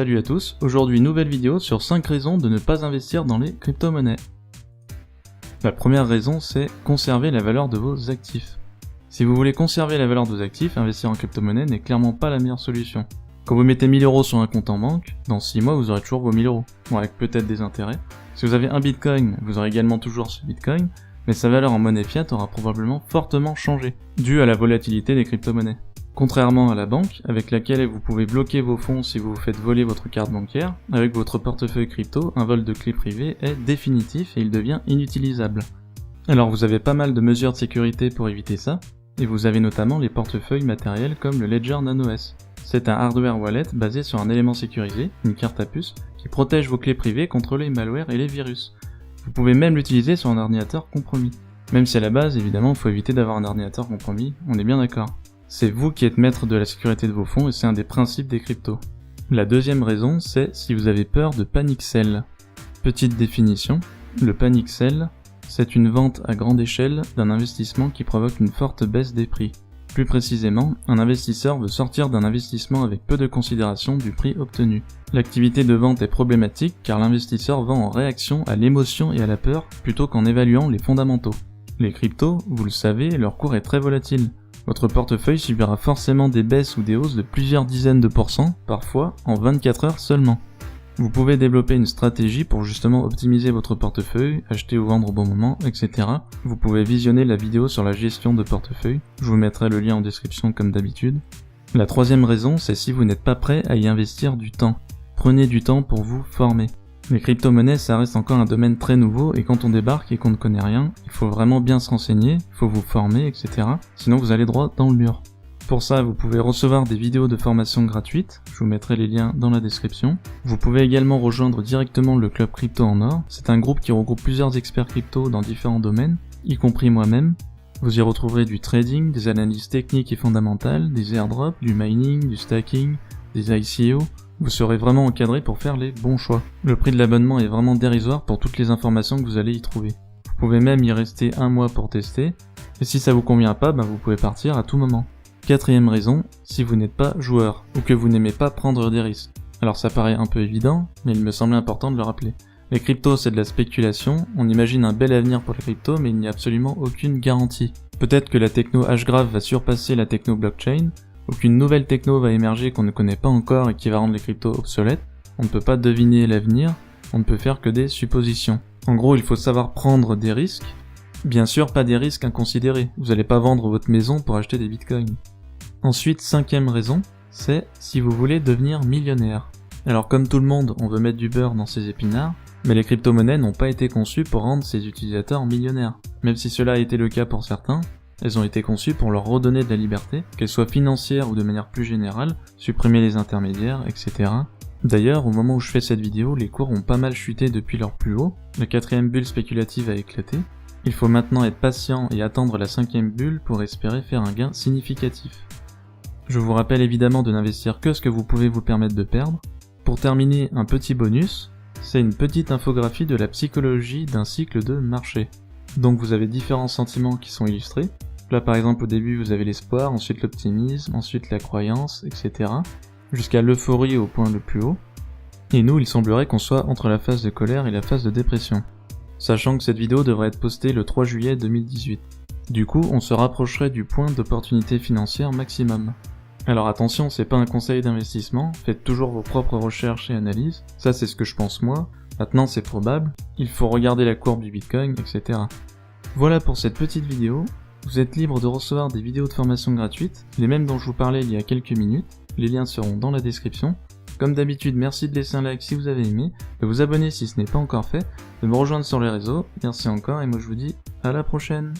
Salut à tous, aujourd'hui nouvelle vidéo sur 5 raisons de ne pas investir dans les crypto-monnaies. La première raison, c'est conserver la valeur de vos actifs. Si vous voulez conserver la valeur de vos actifs, investir en crypto-monnaie n'est clairement pas la meilleure solution. Quand vous mettez 1000 € sur un compte en banque, dans 6 mois vous aurez toujours vos 1000 €, bon, avec peut-être des intérêts. Si vous avez un bitcoin, vous aurez également toujours ce bitcoin, mais sa valeur en monnaie fiat aura probablement fortement changé, dû à la volatilité des crypto-monnaies. Contrairement à la banque, avec laquelle vous pouvez bloquer vos fonds si vous vous faites voler votre carte bancaire, avec votre portefeuille crypto, un vol de clé privée est définitif et il devient inutilisable. Alors vous avez pas mal de mesures de sécurité pour éviter ça, et vous avez notamment les portefeuilles matériels comme le Ledger Nano S. C'est un hardware wallet basé sur un élément sécurisé, une carte à puce, qui protège vos clés privées contre les malwares et les virus. Vous pouvez même l'utiliser sur un ordinateur compromis. Même si à la base, évidemment, il faut éviter d'avoir un ordinateur compromis, on est bien d'accord. C'est vous qui êtes maître de la sécurité de vos fonds et c'est un des principes des cryptos. La deuxième raison, c'est si vous avez peur de panic sell. Petite définition, le panic sell, c'est une vente à grande échelle d'un investissement qui provoque une forte baisse des prix. Plus précisément, un investisseur veut sortir d'un investissement avec peu de considération du prix obtenu. L'activité de vente est problématique car l'investisseur vend en réaction à l'émotion et à la peur plutôt qu'en évaluant les fondamentaux. Les cryptos, vous le savez, leur cours est très volatile. Votre portefeuille subira forcément des baisses ou des hausses de plusieurs dizaines de pourcents, parfois en 24 heures seulement. Vous pouvez développer une stratégie pour justement optimiser votre portefeuille, acheter ou vendre au bon moment, etc. Vous pouvez visionner la vidéo sur la gestion de portefeuille, je vous mettrai le lien en description comme d'habitude. La troisième raison, c'est si vous n'êtes pas prêt à y investir du temps. Prenez du temps pour vous former. Les crypto-monnaies, ça reste encore un domaine très nouveau et quand on débarque et qu'on ne connaît rien, il faut vraiment bien se renseigner, il faut vous former, etc. Sinon vous allez droit dans le mur. Pour ça, vous pouvez recevoir des vidéos de formation gratuites, je vous mettrai les liens dans la description. Vous pouvez également rejoindre directement le Club Crypto en Or, c'est un groupe qui regroupe plusieurs experts crypto dans différents domaines, y compris moi-même. Vous y retrouverez du trading, des analyses techniques et fondamentales, des airdrops, du mining, du stacking, des ICO. Vous serez vraiment encadré pour faire les bons choix. Le prix de l'abonnement est vraiment dérisoire pour toutes les informations que vous allez y trouver. Vous pouvez même y rester un mois pour tester, et si ça vous convient pas, vous pouvez partir à tout moment. Quatrième raison, si vous n'êtes pas joueur, ou que vous n'aimez pas prendre des risques. Alors ça paraît un peu évident, mais il me semble important de le rappeler. Les cryptos c'est de la spéculation, on imagine un bel avenir pour les cryptos, mais il n'y a absolument aucune garantie. Peut-être que la techno Hgraph va surpasser la techno blockchain, ou qu'une nouvelle techno va émerger qu'on ne connaît pas encore et qui va rendre les cryptos obsolètes. On ne peut pas deviner l'avenir, on ne peut faire que des suppositions. En gros, il faut savoir prendre des risques. Bien sûr, pas des risques inconsidérés. Vous n'allez pas vendre votre maison pour acheter des bitcoins. Ensuite, cinquième raison, c'est si vous voulez devenir millionnaire. Alors comme tout le monde, on veut mettre du beurre dans ses épinards, mais les crypto-monnaies n'ont pas été conçues pour rendre ses utilisateurs millionnaires. Même si cela a été le cas pour certains, elles ont été conçues pour leur redonner de la liberté, qu'elle soit financière ou de manière plus générale, supprimer les intermédiaires, etc. D'ailleurs, au moment où je fais cette vidéo, les cours ont pas mal chuté depuis leur plus haut, la 4ème bulle spéculative a éclaté. Il faut maintenant être patient et attendre la 5ème bulle pour espérer faire un gain significatif. Je vous rappelle évidemment de n'investir que ce que vous pouvez vous permettre de perdre. Pour terminer, un petit bonus, c'est une petite infographie de la psychologie d'un cycle de marché. Donc vous avez différents sentiments qui sont illustrés. Là par exemple au début vous avez l'espoir, ensuite l'optimisme, ensuite la croyance, etc. Jusqu'à l'euphorie au point le plus haut. Et nous il semblerait qu'on soit entre la phase de colère et la phase de dépression. Sachant que cette vidéo devrait être postée le 3 juillet 2018. Du coup on se rapprocherait du point d'opportunité financière maximum. Alors attention, c'est pas un conseil d'investissement, faites toujours vos propres recherches et analyses, ça c'est ce que je pense moi, maintenant c'est probable, il faut regarder la courbe du bitcoin, etc. Voilà pour cette petite vidéo. Vous êtes libre de recevoir des vidéos de formation gratuites, les mêmes dont je vous parlais il y a quelques minutes, les liens seront dans la description. Comme d'habitude, merci de laisser un like si vous avez aimé, de vous abonner si ce n'est pas encore fait, de me rejoindre sur les réseaux, merci encore et moi je vous dis à la prochaine.